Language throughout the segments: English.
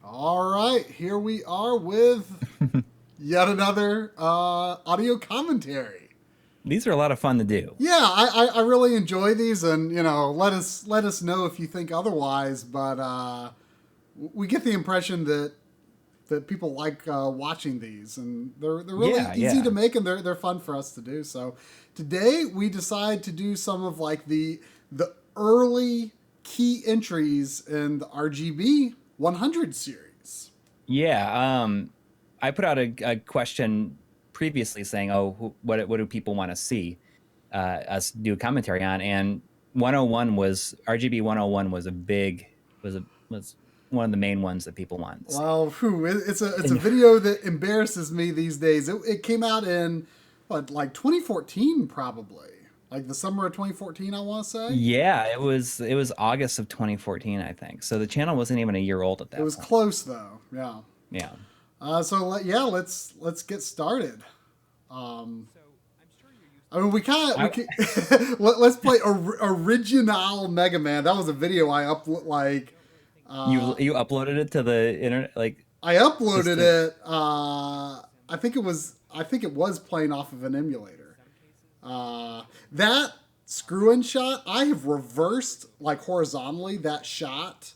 All right, here we are with yet another audio commentary. These are a lot of fun to do. Yeah, I really enjoy these, and let us know if you think otherwise. But we get the impression that people like watching these, and they're really Yeah, easy yeah. to make, and they're fun for us to do. So today we decide to do some of like the early key entries in the RGB 100 series. Yeah, I put out a question previously saying, "Oh, what do people want to see us do a commentary on?" And 101 was RGB 101 was a big was one of the main ones that people want. Well, whew, it's a And video that embarrasses me these days. It came out in what, like 2014 probably, like the summer of 2014. I want to say yeah, it was August of 2014, I think. So the channel wasn't even a year old at it that was point. close though. Yeah. Yeah. Yeah, let's get started. Um, I mean, we I, can let's play original Mega Man. That was a video I upload like. you uploaded it to the internet like I just uploaded to, it. I think it was playing off of an emulator. That screw-in shot, I have reversed like horizontally that shot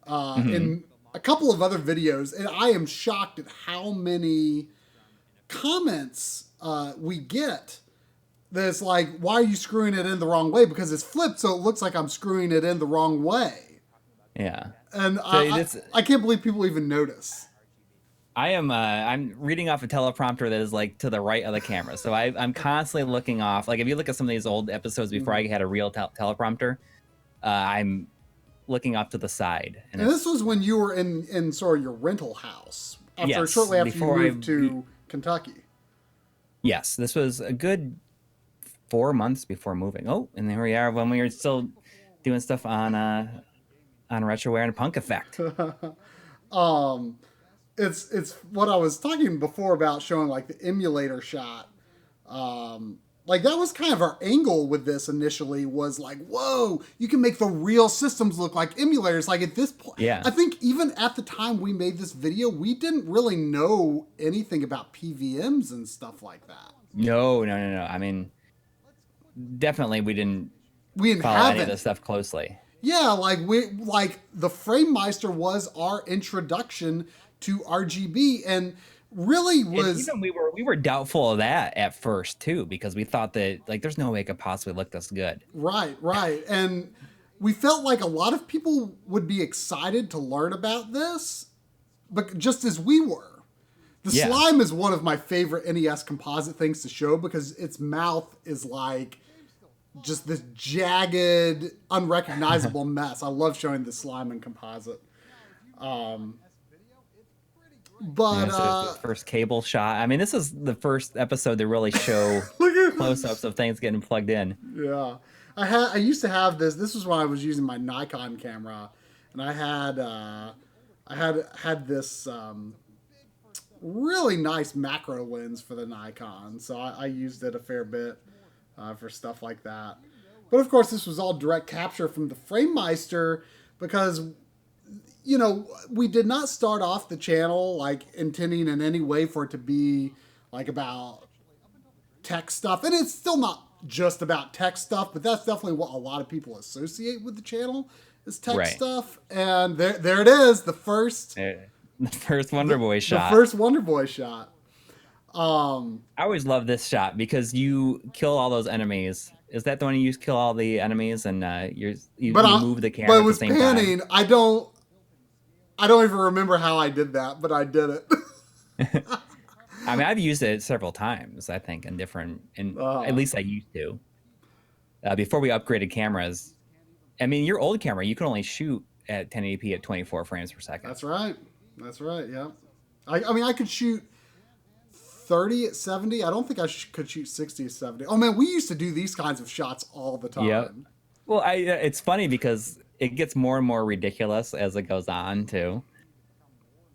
mhm. in a couple of other videos, and I am shocked at how many comments we get. That's like, why are you screwing it in the wrong way? Because it's flipped, so it looks like I'm screwing it in the wrong way. Yeah. And So I, this I, I can't believe people even notice. I'm reading off a teleprompter that is like to the right of the camera. So I'm constantly looking off. Like if you look at some of these old episodes before I had a real teleprompter, I'm looking off to the side, and And this it's was when you were in sort of your rental house yes shortly after you before moved to Kentucky. yes, this was a good 4 months before moving. Oh, and there we are when we were still doing stuff on retroware and Punk Effect. um, it's what I was talking before about showing like the emulator shot. Like that was kind of our angle with this initially was like, whoa, you can make the real systems look like emulators. Like at this point, Yeah. I think even at the time we made this video, we didn't really know anything about PVMs and stuff like that. No, no, no, no. I mean, definitely we didn't We didn't follow have any of any. this stuff closely. Yeah, like the Framemeister was our introduction to RGB, and really And was even we were doubtful of that at first too, because we thought that like there's no way it could possibly look this good. right, and we felt like a lot of people would be excited to learn about this, but just as we were. The Yeah. slime is one of my favorite NES composite things to show because its mouth is like just this jagged, unrecognizable mess. I love showing the slime in composite. Um, but Yeah, so the first cable shot. I mean, this is the first episode to really show look at close-ups of things getting plugged in. yeah. I used to have this. This was when I was using my Nikon camera, and I had this really nice macro lens for the Nikon, so I used it a fair bit for stuff like that. But of course, this was all direct capture from the Framemeister because we did not start off the channel like intending in any way for it to be like about tech stuff, and it's still not just about tech stuff, but that's definitely what a lot of people associate with the channel is tech Right. stuff. And there it is, the first The first Wonder the, Boy the shot. first Wonder Boy shot. I always love this shot because you kill all those enemies. Is that the one you kill all the enemies and you But you I move the but camera it at the was same time? panning. I don't even remember how I did that, but I did it. I mean, I've used it several times. I think in different, and at uh, least I used to before we upgraded cameras. I mean, your old camera, you can only shoot at 1080p at 24 frames per second. that's right. That's right. Yeah. I mean, I could shoot 30 at 70. I don't think I could shoot 60 at 70. Oh man, we used to do these kinds of shots all the Yep. time. Well, it's funny because it gets more and more ridiculous as it goes on too.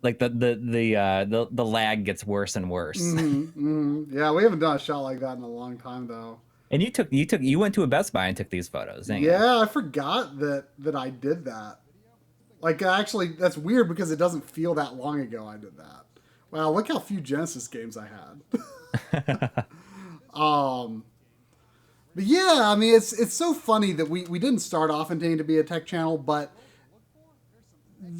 Like the lag gets worse and worse. Yeah, we haven't done a shot like that in a long time though. And you went to a Best Buy and took these photos, didn't you? Yeah, I forgot that I did that. Like, actually, that's weird because it doesn't feel that long ago I did that. Wow, look how few Genesis games I had. But yeah, I mean, it's so funny that we didn't start off intending to be a tech channel, but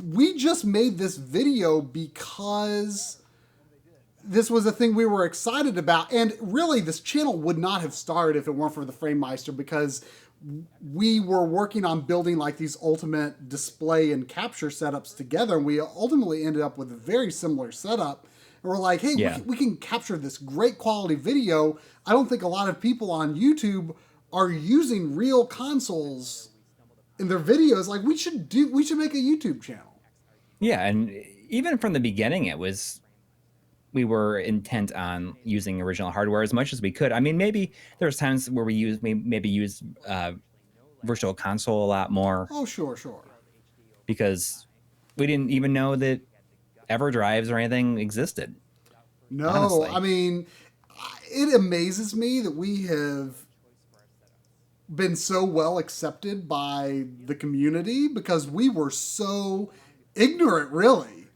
we just made this video because this was a thing we were excited about. And really, this channel would not have started if it weren't for the Framemeister, because we were working on building like these ultimate display and capture setups together. And we ultimately ended up with a very similar setup. And we're like, hey, we can capture this great quality video. I don't think a lot of people on YouTube are using real consoles in their videos. Like, we should make a YouTube channel. Yeah, and even from the beginning, we were intent on using original hardware as much as we could. I mean, maybe there's times where we use Virtual Console a lot more. Oh, sure. Because we didn't even know that EverDrives or anything existed. No, honestly. I mean, it amazes me that we have been so well accepted by the community, because we were so ignorant, really.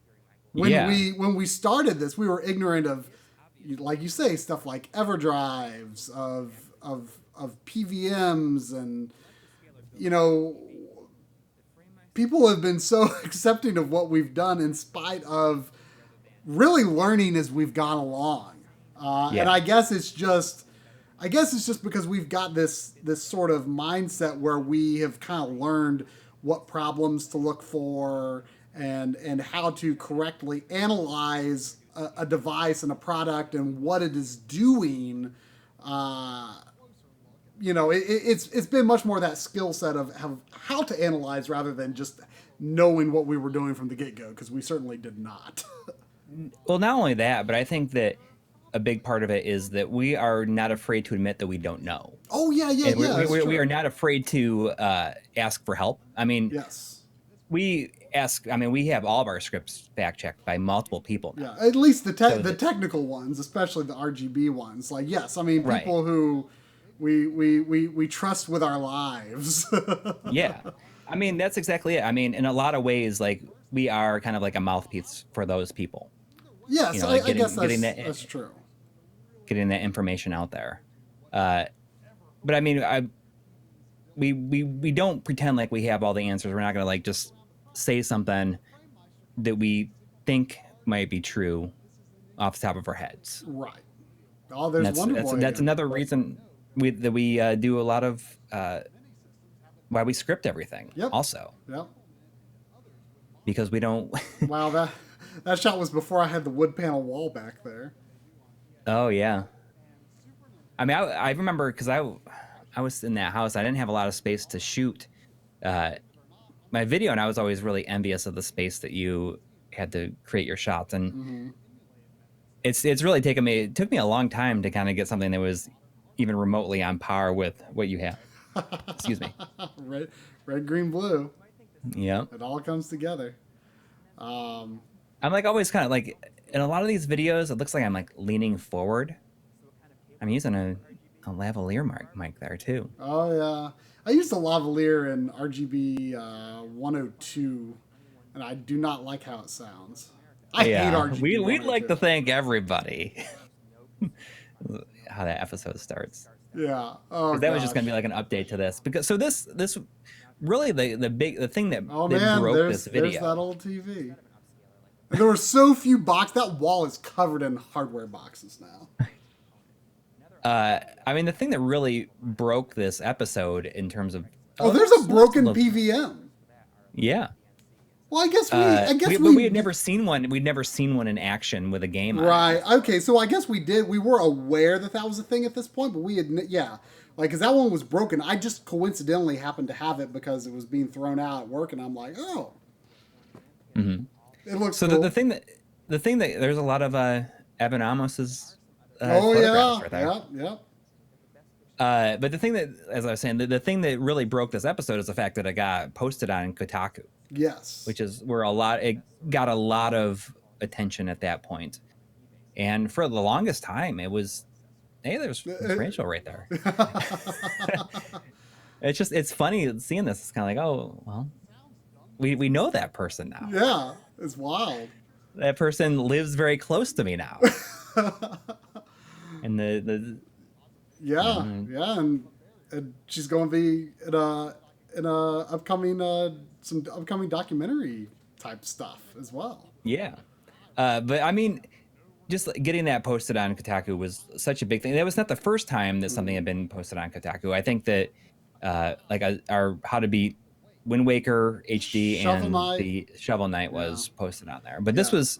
When we started this, we were ignorant of, like you say, stuff like EverDrives, of PVMs, and people have been so accepting of what we've done in spite of really learning as we've gone along. And I guess it's just because we've got this sort of mindset where we have kind of learned what problems to look for and how to correctly analyze a device and a product and what it is doing. It's been much more that skill set of how to analyze rather than just knowing what we were doing from the get-go, because we certainly did not. Well, not only that, but I think that a big part of it is that we are not afraid to admit that we don't know. Oh, yeah. We are not afraid to ask for help. I mean, yes. We have all of our scripts fact-checked by multiple people now. Yeah, at least the technical ones, especially the RGB ones. Like, yes, I mean, people who we trust with our lives. Yeah. I mean, that's exactly it. I mean, in a lot of ways, like, we are kind of like a mouthpiece for those people. Yes, I guess that's true. Getting that information out there. But I mean, we don't pretend like we have all the answers. We're not going to, like, just say something that we think might be true off the top of our heads. Right. Oh, there's wonderful. That's another reason we do a lot of why we script everything. Yep. Also. Yep. Because we don't. Wow, that shot was before I had the wood panel wall back there. Oh yeah. I mean, I remember because I was in that house. I didn't have a lot of space to shoot my video, and I was always really envious of the space that you had to create your shots. And it's really it took me a long time to kind of get something that was even remotely on par with what you have. Excuse me. Red, green, blue. Yeah. It all comes together. I'm like always kind of like in a lot of these videos, it looks like I'm like leaning forward. I'm using a lavalier mic there too. Oh yeah, I used a lavalier in RGB 102, and I do not like how it sounds. I hate RGB. We'd like to thank everybody. How that episode starts. Yeah. Oh, that was just gonna be like an update to this, because so this really the thing that broke this video. There's that old TV. And there were so few boxes. That wall is covered in hardware boxes now. I mean, the thing that really broke this episode in terms of there's a broken PVM. Yeah. Well, I guess we had never seen one. We'd never seen one in action with a game on it. Right. Okay. So I guess we did. We were aware that was a thing at this point, but we had because that one was broken. I just coincidentally happened to have it because it was being thrown out at work, and I'm like, oh. Mm-hmm. It looks so cool. the thing that there's a lot of Evan Amos's photographs right there. Yep. But the thing that, as I was saying, the thing that really broke this episode is the fact that it got posted on Kotaku. Yes. Which is where it got a lot of attention at that point. And for the longest time, it was, hey, there's Rachel right there. It's funny seeing this. It's kind of like, oh, well, we know that person now. Yeah, it's wild. That person lives very close to me now. And the Yeah, yeah, and she's going to be in a upcoming some upcoming documentary type stuff as well. yeah. But I mean, just getting that posted on Kotaku was such a big thing. That was not the first time that something had been posted on Kotaku. I think that our How to Beat Wind Waker HD Shovel and Knight. the Shovel Knight was posted on there. But Yeah. this was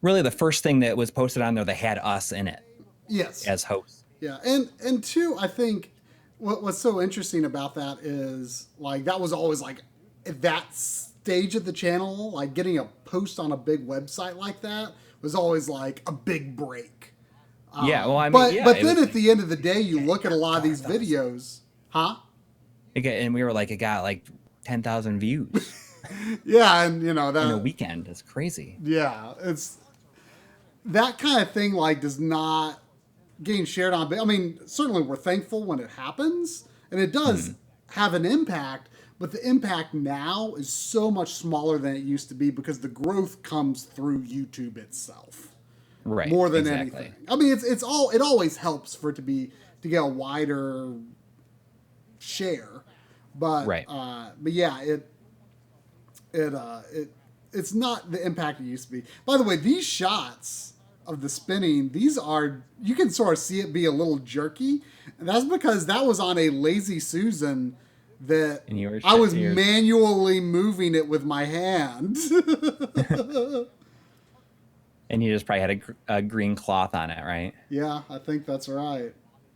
really the first thing that was posted on there that had us in it Yes. as hosts. Yeah, and two, I think what's so interesting about that is like that was always like at that stage of the channel, like getting a post on a big website like that was always like a big break. Yeah, well, I mean, but yeah, but it then was- at the end of the day, you look at a lot of these videos, huh? And we were like, it got like 10,000 views Yeah, and you know that in a weekend. It's crazy. yeah, it's that kind of thing. Like does not getting shared on. I mean, certainly we're thankful when it happens, and it does have an impact. But the impact now is so much smaller than it used to be because the growth comes through YouTube itself Right. more than exactly. anything. I mean, it's all it always helps for it to get a wider share, but Right. but yeah, it's not the impact it used to be. By the way, these shots of the spinning, these are you can sort of see it be a little jerky, and that's because that was on a Lazy Susan that And you were I was you're- manually moving it with my hand. And you just probably had a green cloth on it, right? Yeah, I think that's right.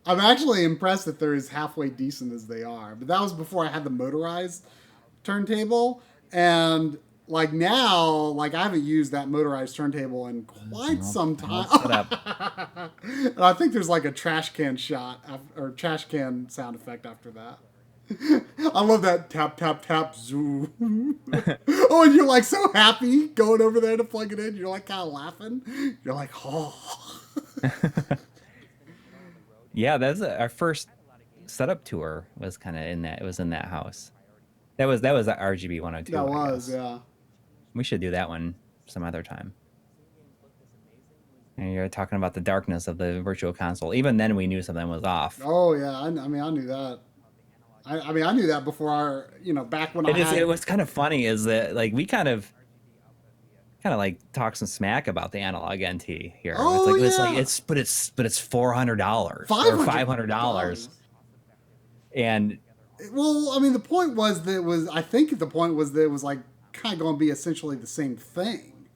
I'm actually impressed that they're as halfway decent as they are. But that was before I had the motorized turntable. And like now, like I haven't used that motorized turntable in quite some time. Set up. And I think there's like a trash can shot or trash can sound effect after that. I love that tap, tap, tap, zoom. Oh, and you're like so happy going over there to plug it in. You're like kind of laughing. You're like, oh. Yeah, that's our first setup tour was kind of in that. It was in that house. That was the RGB 102. That I was, guess. yeah. We should do that one some other time. And you're talking about the darkness of the virtual console. Even then, we knew something was off. Oh, yeah. I mean, I knew that. I mean, I knew that before our, back when I had... It was kind of funny is that like we kind of like talk some smack about the analog NT here. Oh, it's yeah. like it's $400 or $500. $500. And Well, I mean, the point was that it was... I think the point was that it was like kind of going to be essentially the same thing.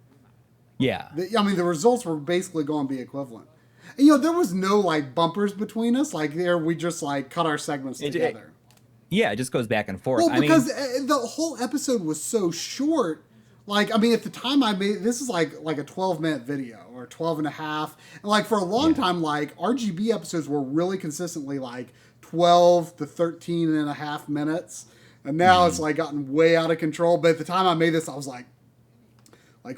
yeah. I mean, the results were basically going to be equivalent. And, there was no like bumpers between us. Like there, we just like cut our segments together. Yeah, it just goes back and forth. Well, because the whole episode was so short. Like, I mean, at the time I made this is like a 12-minute video or 12 and a half. And like for a long time, like RGB episodes were really consistently like 12 to 13 and a half minutes. And now it's like gotten way out of control. But at the time I made this, I was like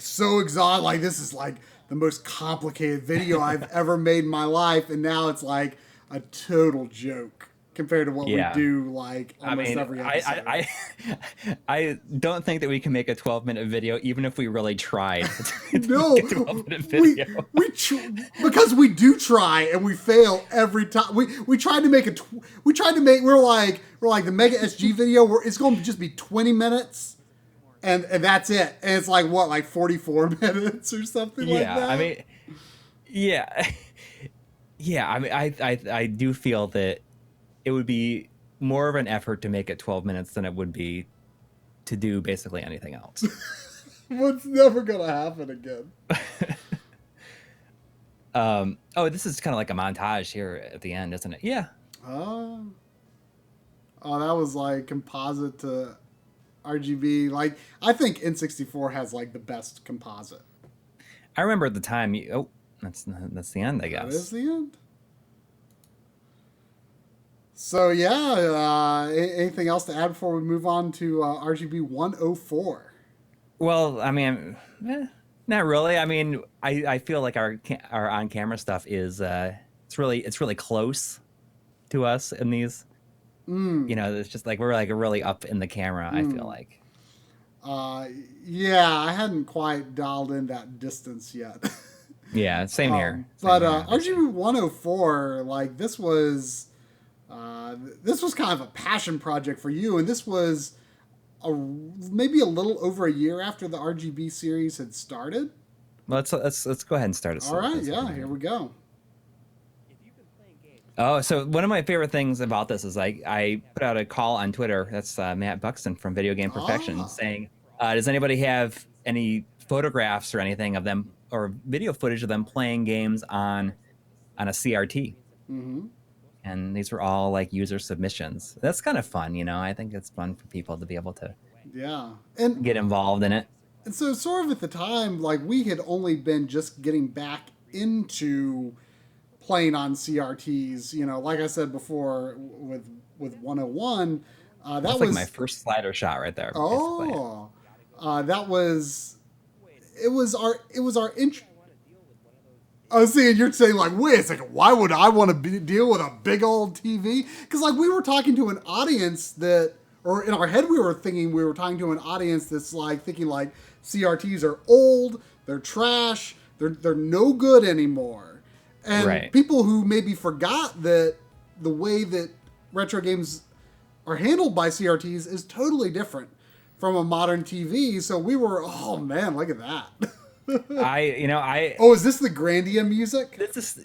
so exhausted. Like this is like the most complicated video I've ever made in my life. And now it's like a total joke compared to what we do like almost every episode. I don't think that we can make a 12-minute video even if we really tried. No, make a 12-minute video. because we do try and we fail every time. We tried to make we're like the Mega SG video where it's going to just be 20 minutes and that's it. And it's like what, like 44 minutes or something like that. I mean, yeah. Yeah, I mean I do feel that it would be more of an effort to make it 12 minutes than it would be to do basically anything else. What's never going to happen again. This is kind of like a montage here at the end, isn't it? Yeah. Oh, that was like composite to RGB. Like, I think N64 has like the best composite. I remember at the time, that's the end, I guess. That is the end. So yeah, anything else to add before we move on to RGB 104? Well, I mean, not really. I mean, I feel like our on camera stuff is it's really close to us in these. It's just like we're like really up in the camera. I feel like. Yeah, I hadn't quite dialed in that distance yet. Yeah, same here. But Same here, obviously. RGB 104, like this was kind of a passion project for you, and this was maybe a little over a year after the RGB series had started. Let's go ahead and start it. All right, yeah, here we go. Oh, so one of my favorite things about this is I put out a call on Twitter. That's Matt Buxton from Video Game Perfection saying, does anybody have any photographs or anything of them or video footage of them playing games on a CRT? Mm-hmm. And these were all like user submissions. That's kind of fun, you know. I think it's fun for people to be able to and get involved in it. And so sort of at the time, like we had only been just getting back into playing on CRTs, you know, like I said before with 101, That's like my first slider shot right there. Oh, that was it was our intro. I was saying, you're saying like, wait a second, why would I want to deal with a big old TV? Because like we were talking to an audience that, or in our head we were thinking we were talking to an audience that's like thinking like CRTs are old, they're trash, they're no good anymore, and people who maybe forgot that the way that retro games are handled by CRTs is totally different from a modern TV. So we were, oh man, look at that. Oh, is this the Grandia music? This is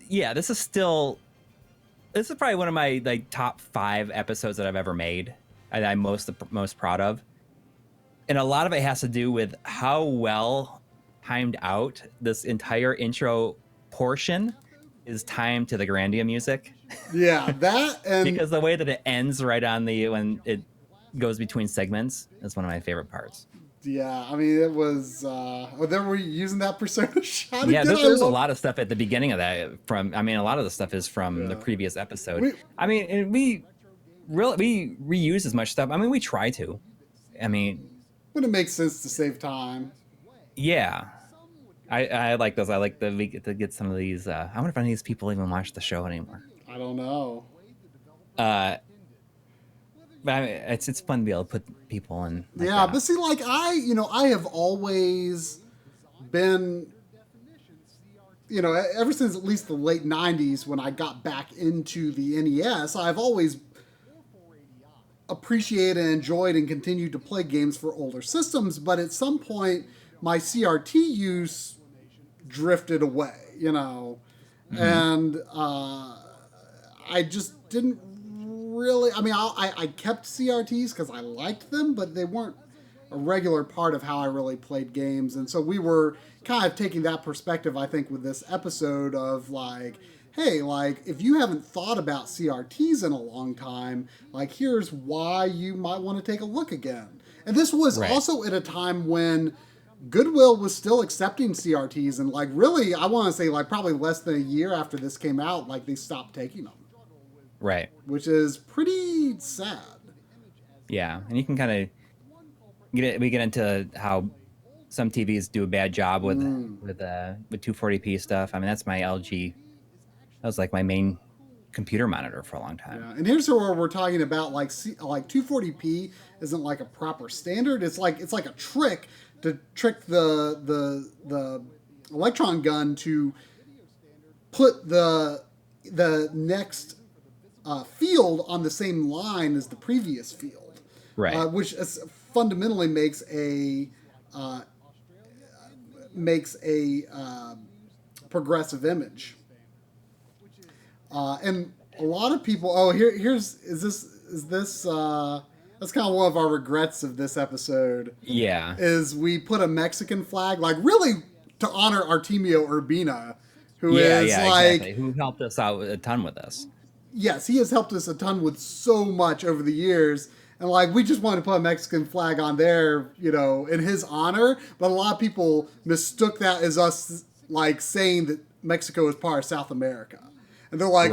probably one of my like top 5 episodes that I've ever made. I'm most proud of. And a lot of it has to do with how well timed out this entire intro portion is timed to the Grandia music. Yeah, that and because the way that it ends right on when it goes between segments is one of my favorite parts. Yeah, I mean, it was. Then were you using that Persona shot? Yeah, there's a lot of stuff at the beginning of that. A lot of the stuff is from the previous episode. We reuse as much stuff. I mean, we try to. I mean, when it makes sense to save time. Yeah, I like those. I like that we get to get some of these. I wonder if any of these people even watch the show anymore. I don't know. But I mean, it's fun to be able to put people in. Like that. But see, like I have always been, ever since at least the late '90s when I got back into the NES, I've always appreciated and enjoyed and continued to play games for older systems. But at some point, my CRT use drifted away, and I just didn't really. I mean, I kept CRTs because I liked them, but they weren't a regular part of how I really played games. And so we were kind of taking that perspective, I think, with this episode of like, hey, like if you haven't thought about CRTs in a long time, like here's why you might want to take a look again. And this was also at a time when Goodwill was still accepting CRTs, and like really, I want to say like probably less than a year after this came out, like they stopped taking them. Right. Which is pretty sad. Yeah, and you can kind of we get into how some TVs do a bad job with 240p stuff. I mean, that's my LG. That was like my main computer monitor for a long time. Yeah. And here's where we're talking about like 240p isn't like a proper standard. It's like a trick to trick the electron gun to put the next field on the same line as the previous field, right? Which fundamentally makes a progressive image. And a lot of people. Is this? That's kind of one of our regrets of this episode. Yeah, is we put a Mexican flag, like really to honor Artemio Urbina, who who helped us out a ton with this. Yes, he has helped us a ton with so much over the years. And like, we just wanted to put a Mexican flag on there, in his honor. But a lot of people mistook that as us like saying that Mexico is part of South America. And they're like,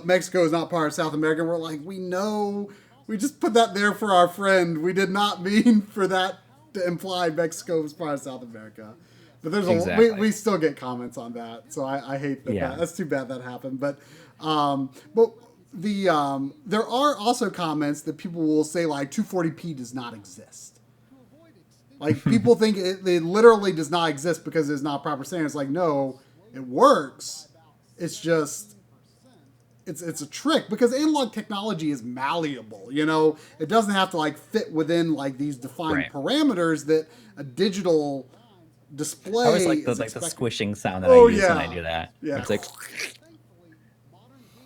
Mexico is not part of South America. And we're like, we know, we just put that there for our friend. We did not mean for that to imply Mexico was part of South America. But there's we still get comments on that. So I hate that. Yeah. That's too bad that happened. But there are also comments that people will say like 240p does not exist. Like, people think it literally does not exist because it's not proper standard. It's like, no, it works. It's just, it's a trick because analog technology is malleable. You know, it doesn't have to like fit within like these defined parameters that a digital display. I always like the squishing sound that I use when I do that. Yeah. It's like,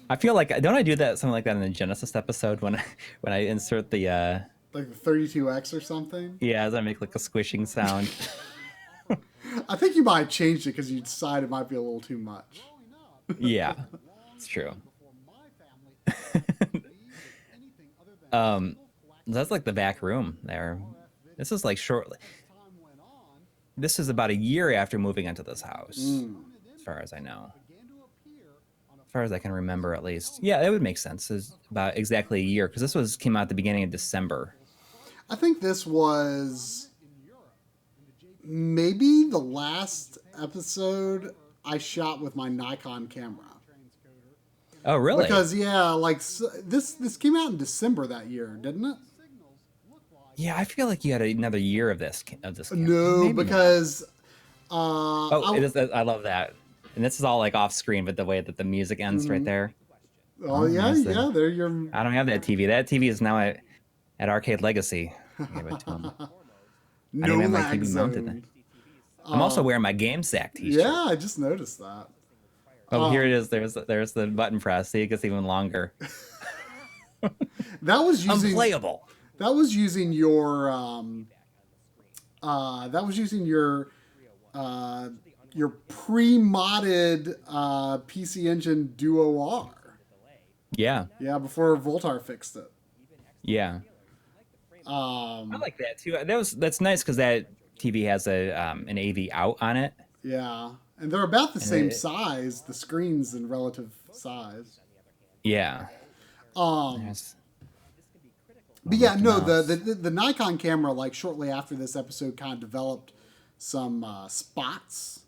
I feel like, don't I do that something like that in the Genesis episode when I insert the like the 32X or something? Yeah, as I make like a squishing sound. I think you might have changed it because you decided it might be a little too much. Yeah, it's true. That's like the back room there. This is like shortly. This is about a year after moving into this house, as far as I know. As far as I can remember, at least. Yeah, that would make sense. It's about exactly a year because this came out at the beginning of December. I think this was maybe the last episode I shot with my Nikon camera. Oh, really? Because like this came out in December that year, didn't it? Yeah, I feel like you had another year of this. No, maybe because it is. I love that, and this is all like off screen, but the way that the music ends right there. Oh yeah, there you're. I don't have that TV. That TV is now at Arcade Legacy. Give it to him. No I don't have my lag TV mounted zone. I'm also wearing my Game Sack t-shirt. Yeah, I just noticed that. Oh, here it is. There's the button press. See, it gets even longer. That was using unplayable. That was using your pre-modded PC Engine Duo R. Yeah. Yeah, before Voltar fixed it. Yeah. I like that too. That's nice because that TV has an AV out on it. Yeah, and they're about the same size. The screens in relative size. Yeah. But yeah, no, the Nikon camera, like shortly after this episode, kind of developed some spots,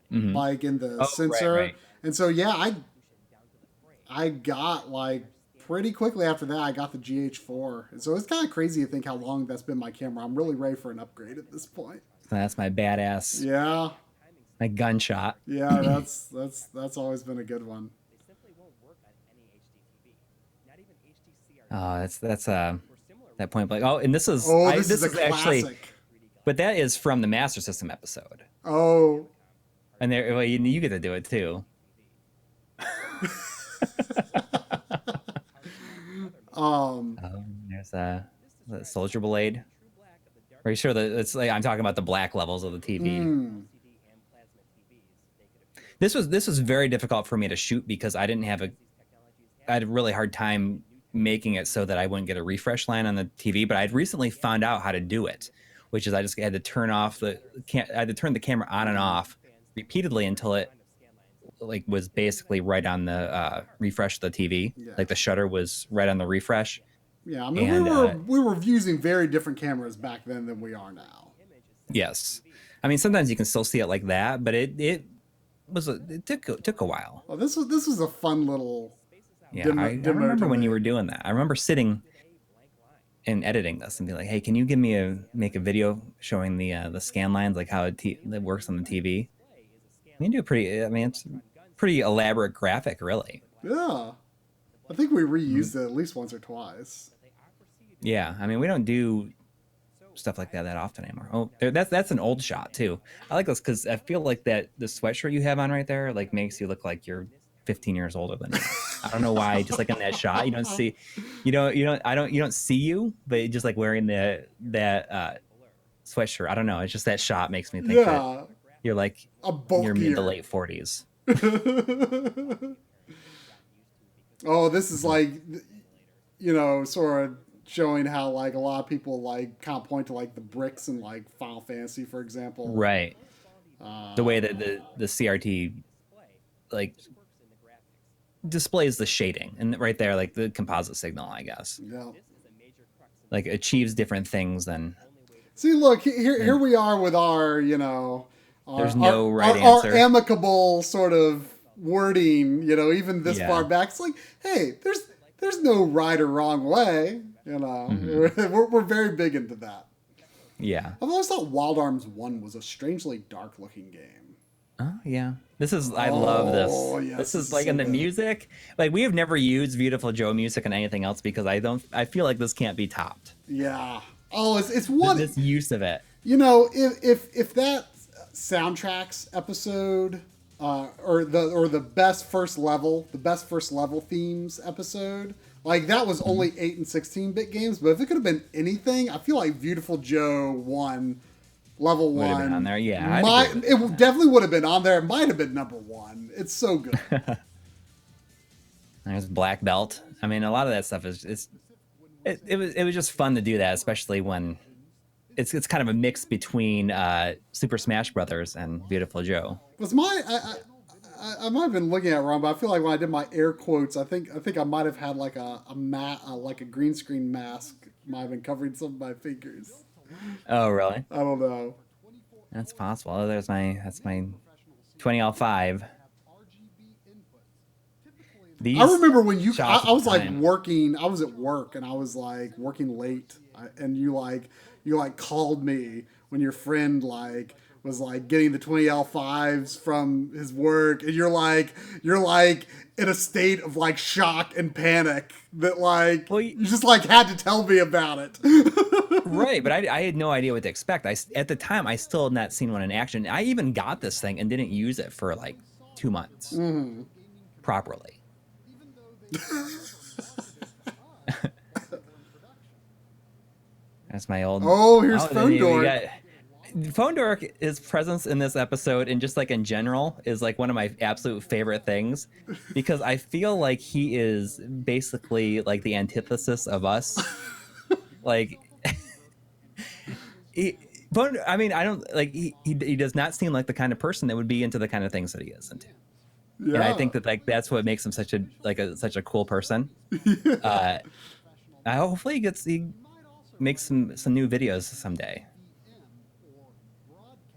like in the sensor, right. And so yeah, I got like pretty quickly after that, I got the GH4, and so it's kind of crazy to think how long that's been my camera. I'm really ready for an upgrade at this point. That's my badass. Yeah. My gunshot. Yeah, that's always been a good one. Oh, that's that point blank. Oh, and this is this is actually, but that is from the Master System episode. Oh, and there, well, you get to do it too. There's the Soldier Blade. Are you sure that it's like I'm talking about the black levels of the TV? This was very difficult for me to shoot because I had a really hard time making it so that I wouldn't get a refresh line on the TV. But I'd recently found out how to do it, which is I just had to turn the camera on and off repeatedly until it like was basically right on the refresh of the TV. Yeah. Like the shutter was right on the refresh. Yeah, I mean, we were using very different cameras back then than we are now. Yes, I mean sometimes you can still see it like that, but it took a while. Well, this was a fun little. Yeah, I remember when you were doing that. I remember sitting and editing this and be like, "Hey, can you make a video showing the scan lines, like how it works on the TV?" It's a pretty elaborate graphic, really. Yeah, I think we reused it at least once or twice. Yeah, I mean, we don't do stuff like that often anymore. Oh, that's an old shot too. I like this because I feel like that the sweatshirt you have on right there like makes you look like you're 15 years older than you. I don't know why. Just like in that shot, you don't see you, but just like wearing that sweatshirt. I don't know. It's just that shot makes me think that you're like you're mid to late 40s. Oh, this is like, sort of showing how like a lot of people like kind of point to like the bricks in like Final Fantasy, for example. Right. The way that the CRT like displays the shading and right there, like the composite signal, I guess. Yeah. Like achieves different things than. See, look here we are with our there's no right answer. Our amicable sort of wording, even this far back. It's like, hey, there's no right or wrong way. We're very big into that. Yeah. I've always thought Wild Arms 1 was a strangely dark-looking game. Oh yeah, I love this. Yes, This is this is like so in the good. music. Like we have never used Beautiful Joe music in anything else because I feel like this can't be topped. Yeah. Oh, it's one. This use of it. You know, if that soundtracks episode, or the best first level themes episode, like that was only 8 and 16-bit games, but if it could have been anything, I feel like Beautiful Joe 1. Level Would have 1 been on there, yeah. It definitely would have been on there. It might have been number 1. It's so good. There's Black Belt. I mean, a lot of that stuff it was just fun to do that, especially when it's kind of a mix between Super Smash Brothers and Beautiful Joe. Was I might have been looking at it wrong, but I feel like when I did my air quotes, I think I might have had like like a green screen mask might have been covering some of my fingers. Oh, really? I don't know. That's possible. Oh, that's my 20L5. I remember when I was like time. working. I was at work and I was like working late, and you called me when your friend like was like getting the 20L5s from his work, and you're like in a state of like shock and panic that like you just like had to tell me about it. Right, but I had no idea what to expect. At the time I still had not seen one in action. I even got this thing and didn't use it for like 2 months properly. That's my old. Oh, here's Phone Dork. Phone Dork, his presence in this episode and just like in general is like one of my absolute favorite things, because I feel like he is basically like the antithesis of us. Like, I mean, I don't like he does not seem like the kind of person that would be into the kind of things that he is into. Yeah. And I think that like that's what makes him such a cool person. Hopefully he makes some new videos someday.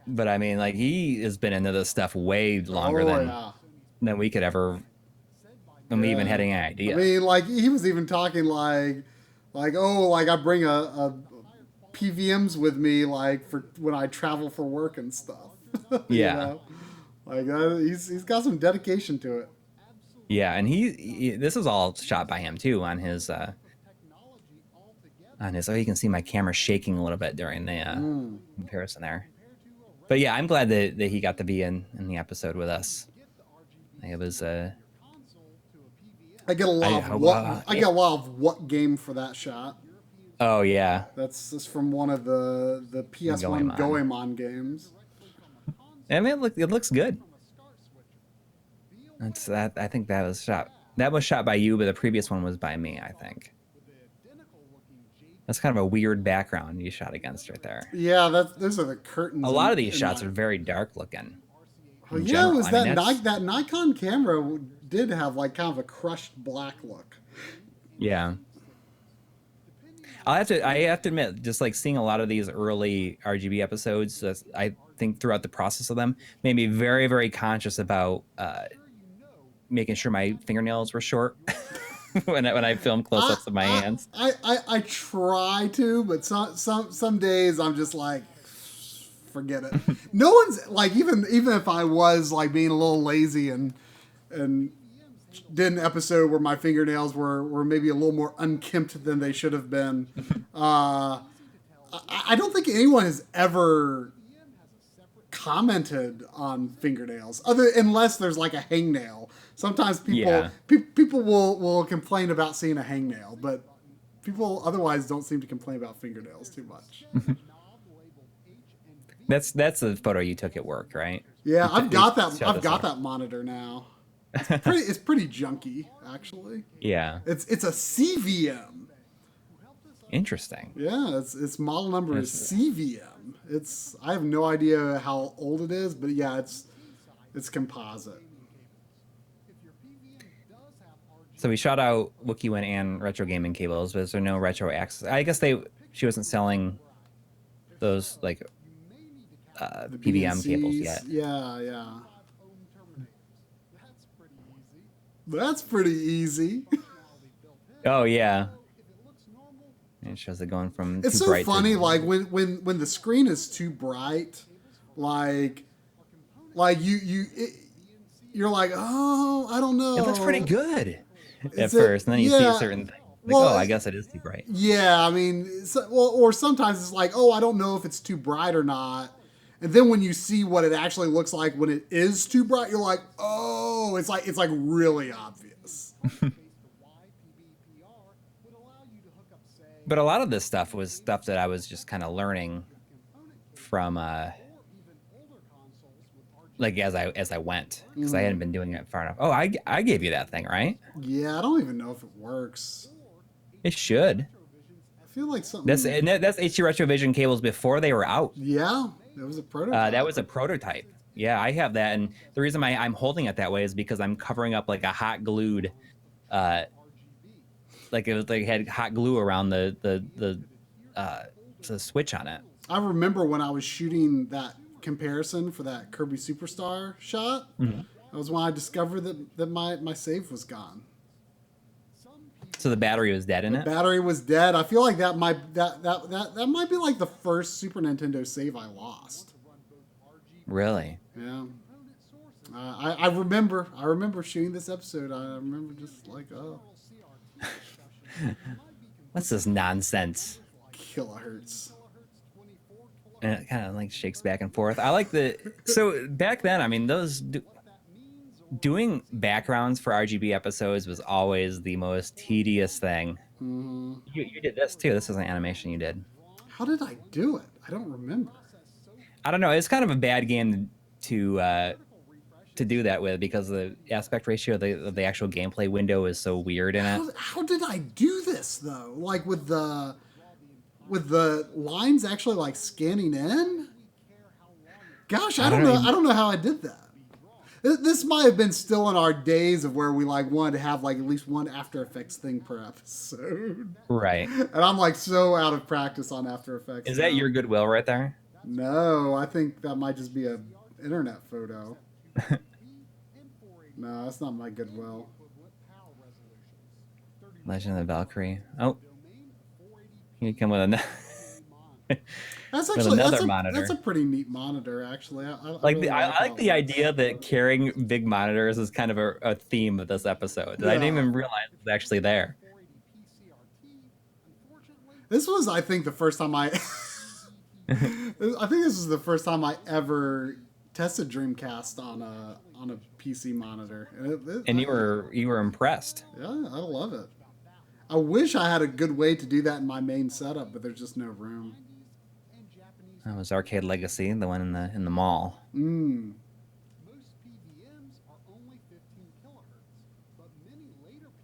But I mean, like he has been into this stuff way longer than we could ever, than we even had any idea. I mean, like he was even talking like I bring a PVMs with me like for when I travel for work and stuff. Yeah. You know? Like he's got some dedication to it. Yeah, and he this is all shot by him too on his. Oh, you can see my camera shaking a little bit during the comparison there. But yeah, I'm glad that he got to be in the episode with us. It was. I get a lot of what game for that shot. Oh yeah, that's from one of the PS1 Goemon games. I mean, it looks good. That's that. I think that was shot by you, but the previous one was by me, I think. That's kind of a weird background you shot against right there. Yeah, those are the curtains. A lot of these shots are very dark looking. Oh yeah, it was that Nikon camera did have like kind of a crushed black look. Yeah. I have to admit, just like seeing a lot of these early RGB episodes, I think throughout the process of them made me very, very conscious about making sure my fingernails were short when I film close-ups of my hands. I try to, but some days I'm just like, forget it. No one's like, even if I was like being a little lazy and did an episode where my fingernails were maybe a little more unkempt than they should have been. I don't think anyone has ever commented on fingernails, unless there's like a hangnail. Sometimes people will complain about seeing a hangnail, but people otherwise don't seem to complain about fingernails too much. That's a photo you took at work, right? Yeah, I've got that monitor now. It's pretty junky, actually. Yeah. It's a CVM. Interesting. Yeah, its model number is CVM. I have no idea how old it is, but yeah, it's composite. So we shot out WookieWin and retro gaming cables, but is there no retro access? I guess she wasn't selling those like PVM cables yet. Yeah. That's pretty easy. Oh yeah. And it shows it going from It's too so bright funny, to... like when the screen is too bright, like you're like, oh, I don't know. It looks pretty good at Is first, and then you see a yeah, certain thing. Like, well, oh, I guess it is too bright. yeah, I mean, or sometimes it's like, oh, I don't know if it's too bright or not. And then when you see what it actually looks like when it is too bright, you're like, oh, it's like really obvious. But a lot of this stuff was stuff that I was just kind of learning from, like as I went, because I hadn't been doing it far enough. Oh, I gave you that thing, right? Yeah, I don't even know if it works. It should. I feel like something. That's HD Retrovision cables before they were out. Yeah, it was a prototype. That was a prototype. Yeah, I have that, and the reason I'm holding it that way is because I'm covering up like a hot glued, like it was like had hot glue around the switch on it. I remember when I was shooting that comparison for that Kirby Superstar shot. Mm-hmm. That was when I discovered that my save was gone. So the battery was dead in it? The battery was dead. I feel like that might be like the first Super Nintendo save I lost. Really? Yeah. I remember shooting this episode. I remember just like, oh. What's this nonsense? Kilohertz. And it kind of like shakes back and forth. I like so back then, I mean, doing backgrounds for RGB episodes was always the most tedious thing. Mm-hmm. You did this too. This is an animation you did. How did I do it? I don't remember. I don't know. It's kind of a bad game to do that with because the aspect ratio of the actual gameplay window is so weird in it. How did I do this though? Like with the lines actually like scanning in? Gosh, I don't know. I don't know how I did that. This might have been still in our days of where we like wanted to have like at least one After Effects thing per episode. Right. And I'm like so out of practice on After Effects. Is that your goodwill right there? No, I think that might just be a internet photo. No, that's not my goodwill. Legend of the Valkyrie. Oh, you come with another. That's actually monitor. That's a pretty neat monitor, actually. I like the idea that carrying big monitors is kind of a theme of this episode. Yeah. I didn't even realize it was actually there. This was, I think, the first time I think this was the first time I ever tested Dreamcast on a PC monitor, and you were impressed. Yeah, I love it. I wish I had a good way to do that in my main setup, but there's just no room. That was Arcade Legacy, the one in the mall. Mm.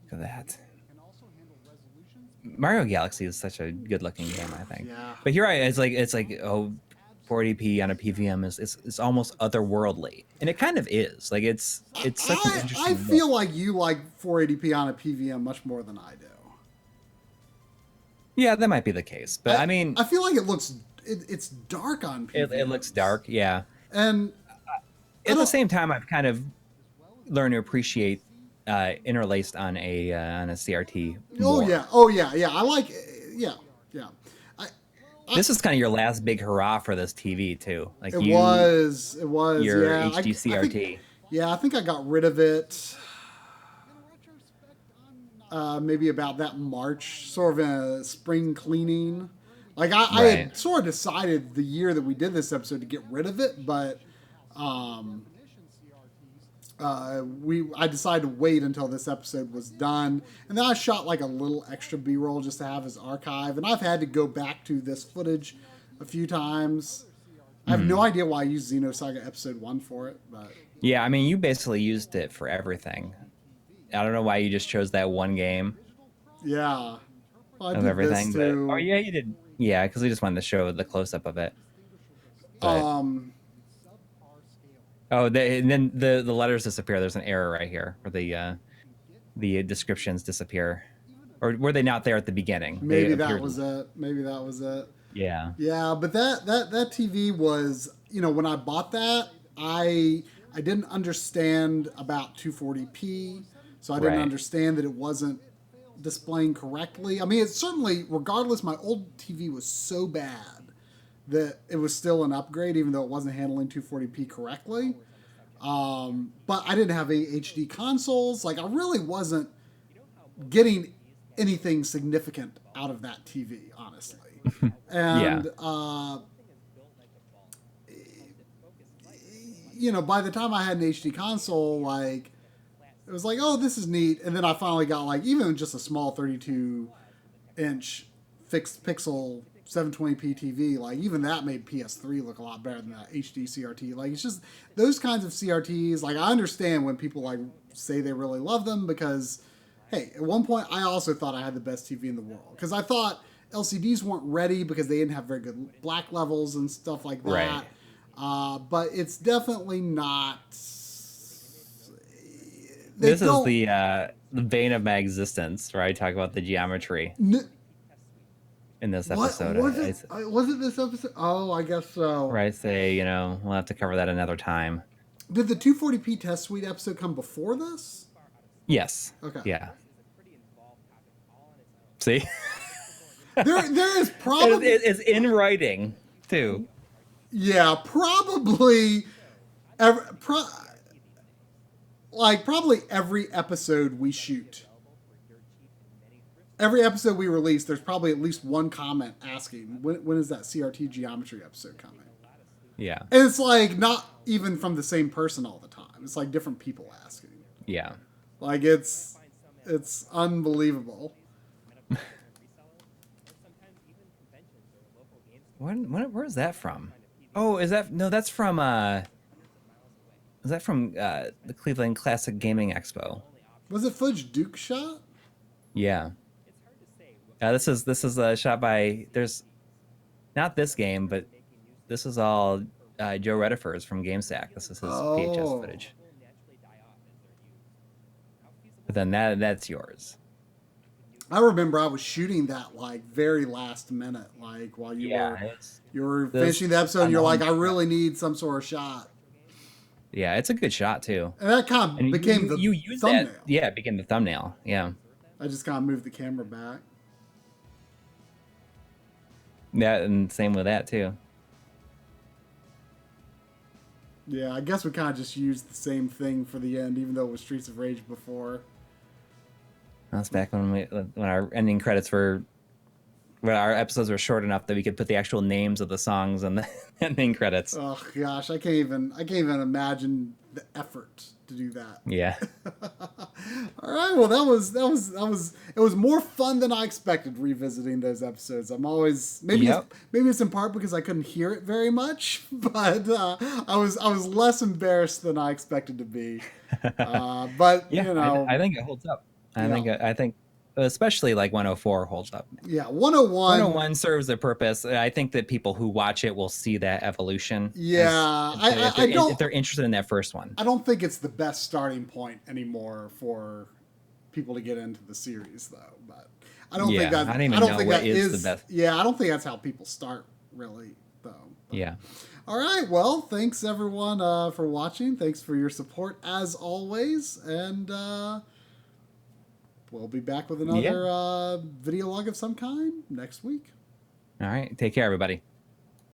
Look at that. Mario Galaxy is such a good-looking game, I think. Yeah. But here it's like 480p on a PVM is almost otherworldly, and it kind of is. Like it's such an interesting. I feel like you like 480p on a PVM much more than I do. Yeah, that might be the case, but I mean, I feel like it's dark on PVM. It looks dark, yeah. And at the same time, I've kind of learned to appreciate interlaced on a CRT more. Oh yeah. I like yeah. This is kind of your last big hurrah for this TV too. Like it was your yeah. HD CRT. I think I got rid of it. Maybe about that March, sort of a spring cleaning. Like I had sort of decided the year that we did this episode to get rid of it, but I decided to wait until this episode was done, and then I shot like a little extra B-roll just to have as archive, and I've had to go back to this footage a few times. I have no idea why I used Xenosaga Episode 1 for it, but yeah, I mean, you basically used it for everything. I don't know why you just chose that one game. Yeah. Well, of everything. But, oh yeah, you did. Yeah, because we just wanted to show the close-up of it. But, and then the letters disappear. There's an error right here where the descriptions disappear. Or were they not there at the beginning? Maybe that was it. Yeah. Yeah, but that TV was, when I bought that, I didn't understand about 240p, so I didn't understand that it wasn't displaying correctly. I mean, it's certainly, regardless, my old TV was so bad that it was still an upgrade, even though it wasn't handling 240p correctly. But I didn't have any HD consoles. Like, I really wasn't getting anything significant out of that TV, honestly. And, you know, by the time I had an HD console, like, it was like, oh, this is neat. And then I finally got, like, even just a small 32-inch fixed pixel 720p TV. Like, even that made PS3 look a lot better than that HD CRT. Like, it's just those kinds of CRTs. Like, I understand when people, like, say they really love them because, hey, at one point, I also thought I had the best TV in the world. Because I thought LCDs weren't ready because they didn't have very good black levels and stuff like that. Right. But it's definitely not. This is the vein of my existence, where I talk about the geometry in this episode. Was it this episode? Oh, I guess so. Where I say, you know, we'll have to cover that another time. Did the 240p test suite episode come before this? Yes. Okay. Yeah. See? there is probably... It's in writing, too. Yeah, probably... probably every episode we shoot. Every episode we release, there's probably at least one comment asking, when is that CRT geometry episode coming? Yeah. And it's like not even from the same person all the time. It's like different people asking. Yeah. Like it's unbelievable. Where's that from? Oh, that's from the Cleveland Classic Gaming Expo? Was it footage Duke shot? Yeah. This is a shot by, there's not this game, but this is all Joe Redifer's from GameStack. This is his VHS footage. But then that's yours. I remember I was shooting that like very last minute, like while you were finishing the episode, and you're like, I really need some sort of shot. Yeah, it's a good shot too. And that kind of became the thumbnail. That, yeah, it became the thumbnail. Yeah. I just kind of moved the camera back. Yeah, and same with that too. Yeah, I guess we kind of just used the same thing for the end, even though it was Streets of Rage before. That's back when our ending credits were, when our episodes were short enough that we could put the actual names of the songs on the ending credits. Oh gosh, I can't even imagine the effort to do that. Yeah. All right, well that was it was more fun than I expected revisiting those episodes. I'm always maybe it's in part because I couldn't hear it very much, but I was less embarrassed than I expected to be. But yeah, you know, I think it holds up. I think especially like 104 holds up. Yeah, 101 serves a purpose. I think that people who watch it will see that evolution. Yeah, if they're interested in that first one. I don't think it's the best starting point anymore for people to get into the series, though. But I don't think that. I don't think that is the best. Yeah, I don't think that's how people start, really, though. But, yeah. All right. Well, thanks everyone for watching. Thanks for your support as always, and. We'll be back with another video log of some kind next week. All right. Take care, everybody.